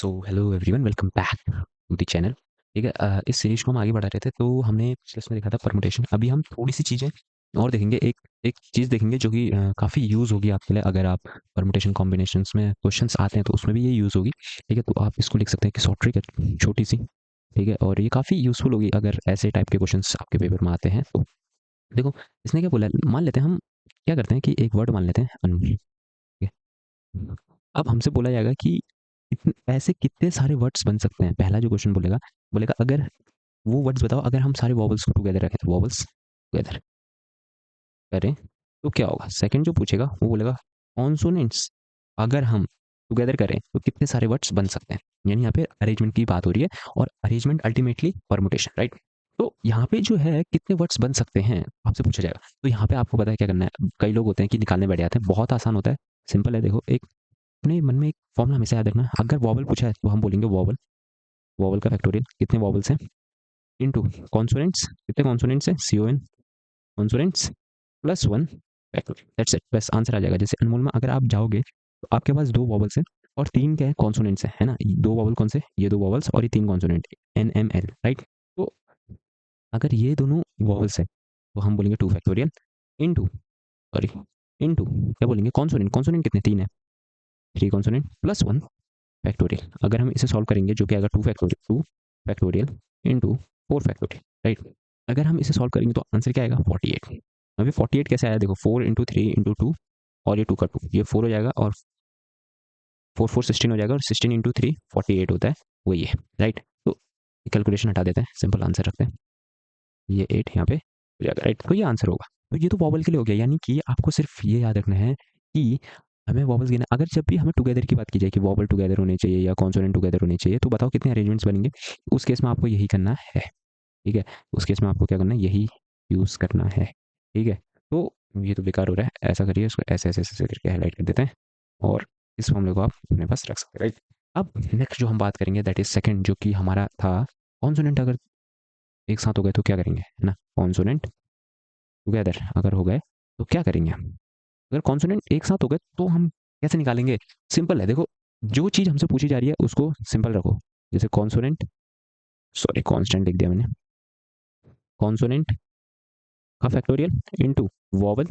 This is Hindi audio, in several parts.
So hello everyone, welcome back to the channel. ठीक है, इस सीरीज को हम आगे बढ़ा रहे थे। तो हमने पिछले इसमें देखा था परमुटेशन। अभी हम थोड़ी सी चीज़ें और देखेंगे। एक एक चीज़ देखेंगे जो कि काफ़ी यूज़ होगी आपके लिए। अगर आप परमुटेशन कॉम्बिनेशंस में क्वेश्चंस आते हैं तो उसमें भी ये यूज़ होगी। ठीक है, तो आप इसको लिख सकते हैं कि शॉर्ट ट्रिक है छोटी सी। ठीक है, और ये काफ़ी यूज़फुल होगी अगर ऐसे टाइप के क्वेश्चंस आपके पेपर में आते हैं। तो देखो, इसने क्या बोला है, मान लेते हैं हम क्या करते हैं कि एक वर्ड मान लेते हैं अनमोल। ठीक है, अब हमसे बोला जाएगा कि ऐसे कितने सारे वर्ड्स बन सकते हैं। पहला जो क्वेश्चन बोलेगा, बोलेगा अगर वो वर्ड्स बताओ अगर हम सारे वॉवल्स को टुगेदर रखें, तो वॉवल्स टुगेदर करें तो क्या होगा। सेकंड जो पूछेगा वो बोलेगा कॉन्सोनेंट्स अगर हम टुगेदर करें तो कितने सारे वर्ड्स बन सकते हैं। यानी यहाँ पे अरेंजमेंट की बात हो रही है, और अरेंजमेंट अल्टीमेटली परमुटेशन, राइट। तो यहाँ पे जो है कितने वर्ड्स बन सकते हैं आपसे पूछा जाएगा। तो यहाँ पे आपको पता है क्या करना है। कई लोग होते हैं कि निकालने बैठ जाते हैं, बहुत आसान होता है, सिंपल है। देखो, एक अपने मन में एक फॉर्मूला हमेशा याद रखना। अगर वॉवल पूछा है तो हम बोलेंगे वॉवल, वॉवल का फैक्टोरियल कितने वॉवल्स हैं, इनटू कॉन्सोनेंट्स कितने कॉन्सोनेंट्स हैं, CON consonants plus one factorial. That's it, बस आंसर आ जाएगा। जैसे अनमोल में अगर आप जाओगे तो आपके पास दो वॉवल्स हैं और तीन क्या है, कॉन्सोनेंट्स है ना। दो वॉवल कौन से, ये दो वॉवल्स और ये तीन कॉन्सोनेंट, NML, राइट। तो अगर ये दोनों वॉवल्स है तो हम बोलेंगे 2 फैक्टोरियल इनटू, सॉरी, इनटू क्या बोलेंगे, कॉन्सोनेंट। कॉन्सोनेंट कितने, तीन है, 3 कॉन्सोनेंट प्लस वन फैक्टोरियल। अगर हम इसे सॉल्व करेंगे जो कि आएगा 2 factorial, 2 factorial into 4 factorial, right. अगर हम इसे सॉल्व करेंगे तो आंसर क्या आएगा, 48। अभी 48 कैसे आया, देखो 4 इंटू 3 इंटू 2 और ये 2 का 2, ये 4 हो जाएगा, और 4 4 16 हो जाएगा, और 16 इंटू 3 48 होता है, वो ये, राइट। तो कैलकुलेशन हटा देते हैं, सिंपल आंसर रखते हैं, ये 8 यहाँ पे हो जाएगा, राइट। तो ये आंसर होगा। तो ये तो वॉवल के लिए हो गया। यानी कि आपको सिर्फ ये याद रखना है कि हमें वॉवल्स गिना। अगर जब भी हमें टुगेदर की बात की जाए कि वॉवल टुगेदर होने चाहिए या कॉन्सोनेंट टुगेदर होने चाहिए, तो बताओ कितने अरेंजमेंट्स बनेंगे। उस केस में आपको यही करना है, ठीक है। उस केस में आपको क्या करना है, यही यूज़ करना है, ठीक है। तो ये तो बेकार हो रहा है, ऐसा करिए, इसको ऐसे ऐसे ऐसे करके हाईलाइट कर देते हैं, और इस फॉर्मूले को आप अपने पास रख सकते हैं, राइट। अब नेक्स्ट जो हम बात करेंगे दैट इज सेकंड, जो कि हमारा था कॉन्सोनेंट अगर एक साथ हो गए तो क्या करेंगे, है ना। कॉन्सोनेंट टुगेदर अगर हो गए तो क्या करेंगे हम। अगर कॉन्सोनेंट एक साथ हो गए तो हम कैसे निकालेंगे। सिंपल है, देखो, जो चीज़ हमसे पूछी जा रही है उसको सिंपल रखो। जैसे कॉन्सोनेंट, सॉरी कॉन्स्टेंट लिख दिया मैंने, कॉन्सोनेंट का factorial into vowel,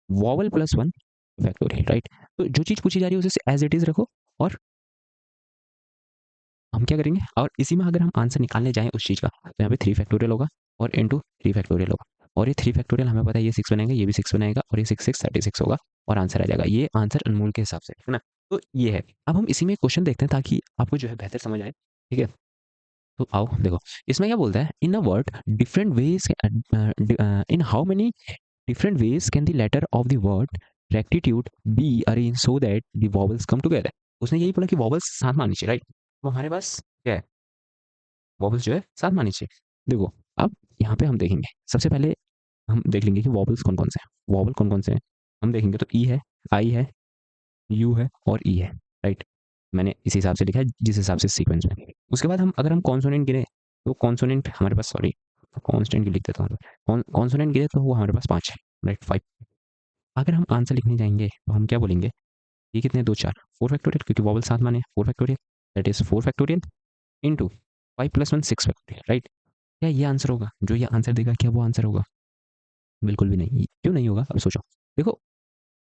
vowel plus one factorial, right. तो जो चीज़ पूछी जा रही है उसे एज इट इज रखो, और हम क्या करेंगे, और इसी में अगर हम आंसर निकालने जाएं उस चीज़ का, तो यहाँ पे 3 फैक्टोरियल होगा और इनटू 3 फैक्टोरियल होगा, और ये 3 फैक्टोरियल हमें पता है ये 6 बनाएगा, ये भी 6 बनाएगा, और ये 6 6 36 होगा, और आंसर आ जाएगा। ये आंसर अनमोल के हिसाब से, है ना। तो ये है। अब हम इसी में क्वेश्चन देखते हैं ताकि आपको जो है बेहतर समझ आए, ठीक है। तो आओ देखो, इसमें क्या बोलता है, in a word different ways, in how many different ways can the letter of the word rectitude be arranged so that the vowels come together। उसने यही बोला कि वॉवल्स साथ में आनी चाहिए, राइट। तो हमारे पास क्या है, वॉवल्स जो है साथ में आनी चाहिए। देखो, अब यहाँ पे हम देखेंगे, सबसे पहले हम देख लेंगे कि वॉवल्स कौन कौन से हैं। वॉवल कौन कौन से हैं हम देखेंगे तो ई है, आई है, यू है और ई है, राइट। मैंने इस हिसाब से लिखा है जिस हिसाब से सीक्वेंस में। उसके बाद हम अगर हम कॉन्सोनेंट गिने तो कॉन्सोनेंट हमारे पास, सॉरी कॉन्स्टेंट की लिख देता हूँ, कॉन्सोनेंट गिने तो वो हमारे पास 5 है, राइट, 5। अगर हम आंसर लिखने जाएंगे तो हम क्या बोलेंगे, ये कितने, दो चार, 4 फैक्टोरियल, क्योंकि वॉवल साथ माने 4 factorial, that is 4 factorial into 5 plus 1 6 factorial, right. क्या ये आंसर होगा, जो ये आंसर देगा क्या वो आंसर होगा, बिल्कुल भी नहीं। क्यों नहीं होगा, अब सोचो। देखो,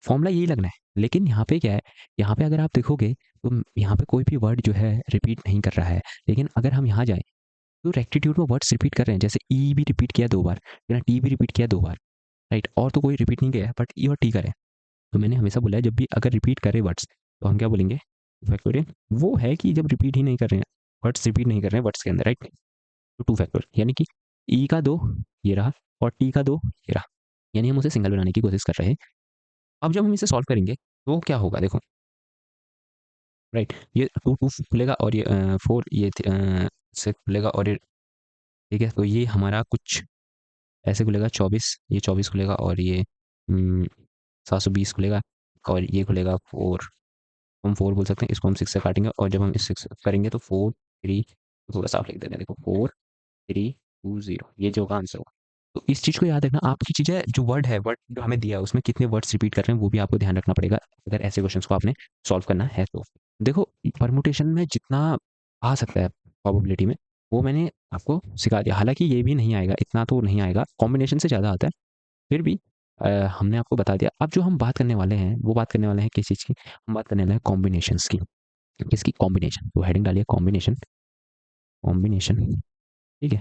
फॉर्मूला यही लगना है, लेकिन यहाँ पे क्या है, यहाँ पे अगर आप देखोगे तो यहाँ पे कोई भी वर्ड जो है रिपीट नहीं कर रहा है। लेकिन अगर हम यहाँ जाएं तो रेक्टिट्यूड में वर्ड्स रिपीट कर रहे हैं, जैसे ई भी रिपीट किया 2 बार, टी भी रिपीट किया 2 बार, राइट। और तो कोई रिपीट नहीं किया है, बट ई और टी करे। तो मैंने हमेशा बोला है जब भी अगर रिपीट करे वर्ड्स तो हम क्या बोलेंगे, फैक्टोरियल। वो है कि जब रिपीट ही नहीं कर रहे हैं, वर्ड्स रिपीट नहीं कर रहे हैं वर्ड्स के अंदर, राइट। तो 2 फैक्टोरियल, यानी कि ई का 2 ये रहा, और टी का 2 ये रहा, यानी हम उसे सिंगल बनाने की कोशिश कर रहे हैं। अब जब हम इसे सॉल्व करेंगे तो क्या होगा, देखो, राइट। ये 2 2 खुलेगा, और ये 4 ये से खुलेगा, और ये, ठीक है। तो ये हमारा कुछ ऐसे खुलेगा, 24 ये 24 खुलेगा, और ये 720 खुलेगा, और ये खुलेगा 4, हम 4 बोल सकते हैं, इसको हम 6 से काटेंगे, और जब हम इस 6 करेंगे तो 4 3, थोड़ा साफ लिख देते हैं, देखो 4 3 2 0, ये जो होगा आंसर होगा। तो इस चीज़ को याद रखना, आपकी चीज़ है जो वर्ड है, वर्ड जो हमें दिया है उसमें कितने वर्ड्स रिपीट कर रहे हैं वो भी आपको ध्यान रखना पड़ेगा, अगर ऐसे क्वेश्चंस को आपने सॉल्व करना है तो। देखो, परम्यूटेशन में जितना आ सकता है प्रोबेबिलिटी में, वो मैंने आपको सिखा दिया। हालाँकि ये भी नहीं आएगा, इतना तो नहीं आएगा, कॉम्बिनेशन से ज़्यादा आता है। फिर भी हमने आपको बता दिया। अब जो हम बात करने वाले हैं, वो बात करने वाले हैं किस चीज़ की? हम बात करने वाले हैं कॉम्बिनेशंस की। किसकी? कॉम्बिनेशन। तो हेडिंग डालिए कॉम्बिनेशन, कॉम्बिनेशन, ठीक है?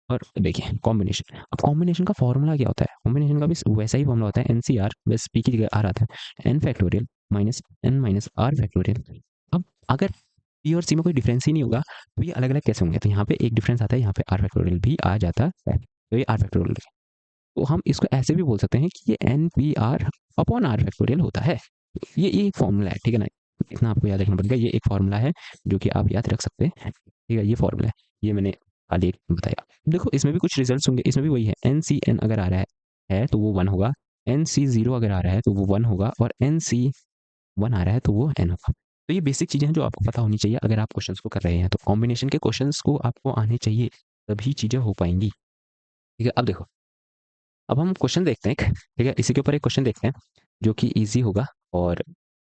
और देखिए कॉम्बिनेशन, अब कॉम्बिनेशन का फ़ॉर्मूला क्या होता है? कॉम्बिनेशन का भी वैसा ही फ़ॉर्मूला होता है, एनसीआर, बस पी की जगह आर आता है, n factorial minus n minus r factorial. अब अगर पी और सी में कोई डिफरेंस ही नहीं होगा, तो ये अलग-अलग कैसे होंगे? तो यहाँ पे एक डिफरेंस आता है, यहाँ पे आर फैक्टोरियल भी आ जाता है। तो ये आर फैक्टोरियल, तो हम इसको ऐसे भी बोल सकते हैं कि ये N P R upon R factorial होता है। ये एक फॉर्मूला है, ठीक है ना? इतना आपको याद रखना पड़ेगा, ये एक फॉर्मूला है जो कि आप याद रख सकते हैं, ठीक है? ये फॉर्मूला है, ये मैंने खाली एक बताया। देखो इसमें भी कुछ रिजल्ट्स होंगे, इसमें भी वही है, एन सी एन अगर आ रहा है तो वो वन होगा, एन सी जीरो अगर आ रहा है तो वो वन होगा, और एन सी वन आ रहा है तो वो एन होगा। तो ये बेसिक चीज़ें हैं जो आपको पता होनी चाहिए अगर आप क्वेश्चंस को कर रहे हैं। तो कॉम्बिनेशन के क्वेश्चंस को आपको आने चाहिए, तभी चीज़ें हो पाएंगी, ठीक है? अब देखो, अब हम क्वेश्चन देखते हैं एक, ठीक है? इसी के ऊपर एक क्वेश्चन देखते हैं जो कि ईज़ी होगा। और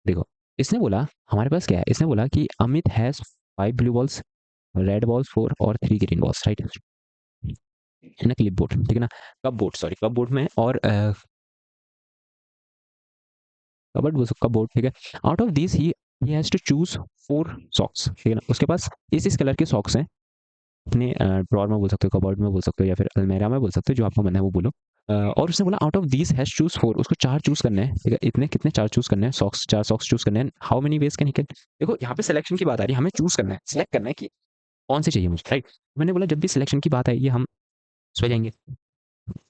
देखो, इसने बोला, हमारे पास क्या है? इसने बोला कि Amit has 5 blue balls, red balls 4 और 3 ग्रीन बॉल्स, राइट? इन अ क्लिपबोर्ड, ठीक है ना? कपबोर्ड, सॉरी कपबोर्ड में, और कबर्ड बोल सकते, कपबोर्ड, ठीक है? Out of this he has to choose 4 socks, ठीक है ना? उसके पास इस कलर के सॉक्स हैं। अपने ड्रॉअर में बोल सकते हो, कबर्ड में बोल सकते हो, या फिर अलमीरा में बोल सकते हो, जो आपको मन है वो बोलो। और उसने बोला out of this has choose 4, उसको 4 चूज़ करने हैं, ठीक है? इतने कितने 4 चूज़ करने हैं, सॉक्स 4 सॉक्स चूज़ करने हैं। How many ways can he can, देखो यहाँ पे सिलेक्शन की बात आ रही है, हमें चूज़ करना है, सिलेक्ट करना है कि कौन से चाहिए मुझे, राइट? मैंने बोला जब भी सिलेक्शन की बात आएगी हम इसमें जाएँगे,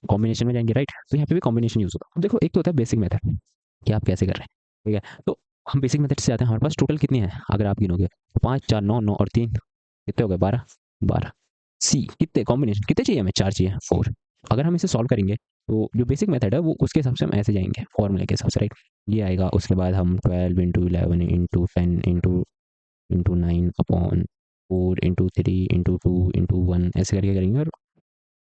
कॉम्बिनेशन में जाएँगे, राइट? तो यहाँ पे भी कॉम्बिनेशन यूज़ होगा। अब देखो, एक तो होता है बेसिक मेथड कि आप कैसे कर रहे हैं, ठीक है? तो हम बेसिक मेथड से आते हैं, हमारे पास टोटल कितनी है अगर आप गिनोगे? 5, 4, 9, 9 और 3 कितने हो गए? 12, 12। सी कितने कॉम्बिनेशन कितने चाहिए हमें? 4 चाहिए, 4। अगर हम इसे सॉल्व करेंगे तो जो बेसिक मेथड है वो उसके हिसाब से हम ऐसे जाएँगे फॉर्मूले के हिसाब से, राइट? ये आएगा, उसके बाद हम 12 into 11 into 10 into into 9 upon 4 into 3 into 2 into 1 ऐसे करके करेंगे, और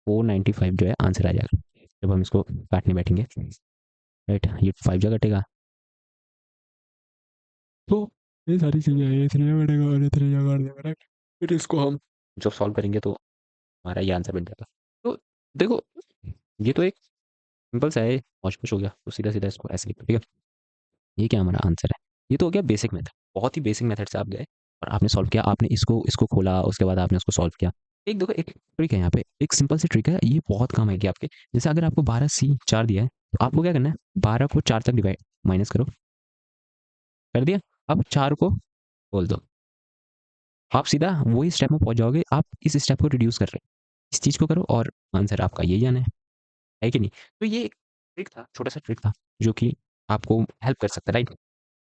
495 जो है आंसर आ जाएगा जब हम इसको काटने बैठेंगे, राइट? ये 5 जा कटेगा, तो ये सारी चीज़ें हैं, ये 3 जा कटेगा और ये 3 जा काट देगा, राइट? फिर इसको हम जब सॉल्व करेंगे तो हमारा ये आंसर बन जाएगा। तो देखो, ये तो एक सिंपल सा है, हौच-पौच हो गया, तो सीधा-सीधा इसको ऐसे लिखो, ठीक है? ये क्या हमारा आंसर है? ये तो हो गया बेसिक मेथड, बहुत ही बेसिक मेथड से आप गए और आपने सॉल्व किया, आपने इसको इसको खोला, उसके बाद आपने उसको सॉल्व किया। एक देखो, एक ट्रिक है यहाँ पे, एक सिंपल सी ट्रिक है, ये बहुत काम आएगी आपके। जैसे अगर आपको 12C 4 दिया है, तो आपको क्या करना है? 12 को 4 तक डिवाइड माइनस करो, कर दिया? अब 4 को बोल दो, आप सीधा वही स्टेप में पहुँच जाओगे, आप इस स्टेप को रिड्यूस कर रहे हो। इस चीज़ को करो और आंसर आपका यही आना है कि नहीं? तो ये एक ट्रिक था, छोटा-सा ट्रिक था, जो कि आपको हेल्प कर सकता है, राइट?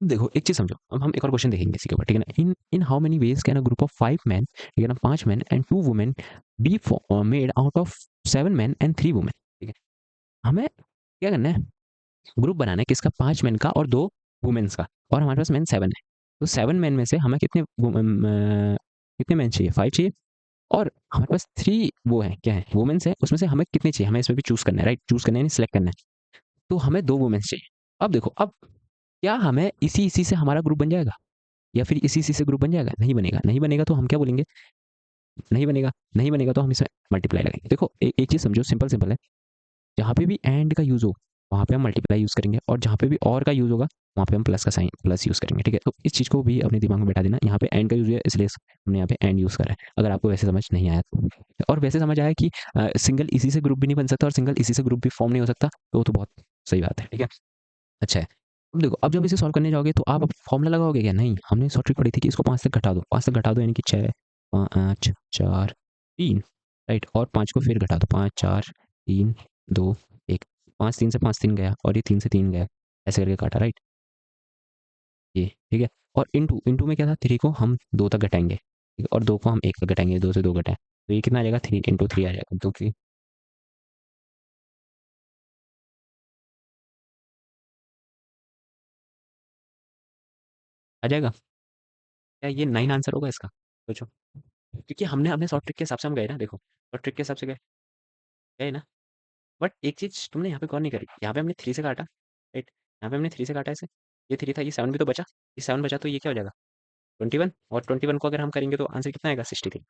देखो, एक चीज़ समझो, अब हम एक और क्वेश्चन देखेंगे इसी के ऊपर, ठीक है ना? In in how many ways can a group of 5 men, ठीक है ना, 5 men and 2 women be made out of 7 men and 3 women, ठीक है? हमें क्या करना है? ग्रुप बनाना है किसका? 5 मेन का और 2 वुमेन्स का, और हमारे पास मेन 7 है। तो 7 मेन में से हमें कितने मेन चाहिए? 5 चाहिए, और हमारे पास 3 वो हैं, क्या है? वुमेन्स हैं, उसमें से हमें कितने चाहिए? हमें इसमें भी चूज़ करना है, राइट? चूज़ करना है यानी सिलेक्ट करना है। तो हमें 2 वुमेन्स चाहिए। अब देखो, अब क्या हमें इसी-इसी से हमारा ग्रुप बन जाएगा? या फिर इसी-इसी से ग्रुप बन जाएगा? नहीं बनेगा। नहीं बनेगा तो हम क्या बोलेंगे? नहीं बनेगा। नहीं बनेगा तो हम इसमें मल्टीप्लाई लगाएँगे। देखो, एक चीज़ समझो, सिंपल-सिंपल है। जहाँ पे भी एंड का यूज़ हो, वहाँ पे हम मल्टीप्लाई यूज़ करेंगे, और जहाँ पे भी और का यूज़ होगा, वहाँ पे हम प्लस का साइन प्लस यूज़ करेंगे, ठीक है? तो इस चीज़ को भी अपने दिमाग में बैठा देना। यहाँ पे एंड का यूज़ है, इसलिए हमने यहाँ पे एंड यूज़ करा है, अगर आपको वैसे समझ नहीं आया तो। और वैसे समझ आया कि सिंगल इसी से ग्रुप भी नहीं बन सकता और सिंगल इसी से ग्रुप भी फॉर्म नहीं हो सकता, तो वो तो बहुत सही बात है, ठीक है? अच्छा है। अब देखो, अब जब इसे सॉल्व करने जाओगे तो आप अब फ़ॉर्मूला लगाओगे क्या? नहीं, हमने शॉर्ट ट्रिक पढ़ी थी कि इसको 5 तक घटा दो, 5 तक घटा दो यानी कि 6, 5, 4, 3, राइट? और 5 को फिर घटा दो, 5, 4, 3, 2, 1, 5 3 से 5 3 गया, और ये 3 से 3 गया, ऐसे करके काटा, राइट? ये, ठीक है? और इंटू इंटू में क्या था? 3 को हम 2 तक घटाएँगे, ठीक है? और 2 को हम 1 तक घटाएँगे, 2 से 2 घटाएँ, तो ये कितना आ जाएगा? 3 इंटू 3 आ जाएगा, जो कि आ जाएगा। क्या ये 9 आंसर होगा इसका? सोचो। क्योंकि हमने अपने शॉर्ट ट्रिक के हिसाब से हम गए ना, देखो, शॉर्ट ट्रिक के हिसाब से गए, गए ना? बट एक चीज़ तुमने यहाँ पे गौर नहीं करी, यहाँ पे हमने 3 से काटा, राइट? यहाँ पे हमने 3 से काटा इसे, ये 3 था, ये 7 भी तो बचा, ये 7 बचा तो ये क्या हो जाएगा? 21 और 21 को अगर हम करेंगे तो आंसर कितना आएगा 63।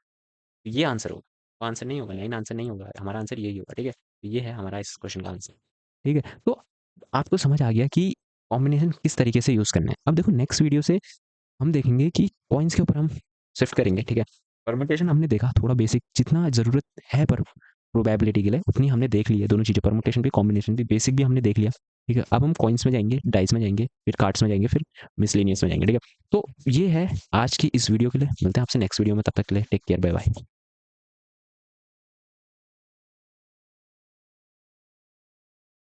ये आंसर होगा, तो आंसर नहीं होगा, लाइन आंसर नहीं होगा, हमारा आंसर यही होगा, ठीक है। ये है हमारा इस क्वेश्चन का आंसर, ठीक है। तो आपको समझ आ गया कि कॉम्बिनेशन किस तरीके से यूज़ करना है। अब देखो नेक्स्ट वीडियो से हम देखेंगे कि कॉइन्स के ऊपर हम शिफ्ट करेंगे, ठीक है। परमुटेशन हमने देखा थोड़ा बेसिक, जितना ज़रूरत है पर प्रोबेबिलिटी के लिए उतनी हमने देख ली है, दोनों चीज़ें परमुटेशन भी कॉम्बिनेशन भी, बेसिक भी हमने देख लिया, ठीक है। अब हम कॉइन्स में जाएंगे, डाइस में जाएंगे, फिर कार्ड्स में जाएंगे, फिर मिसलेनियस में जाएंगे, ठीक है। तो ये है आज की इस वीडियो के लिए, मिलते हैं आपसे नेक्स्ट वीडियो में, तब तक के लिए टेक केयर, बाय बाय।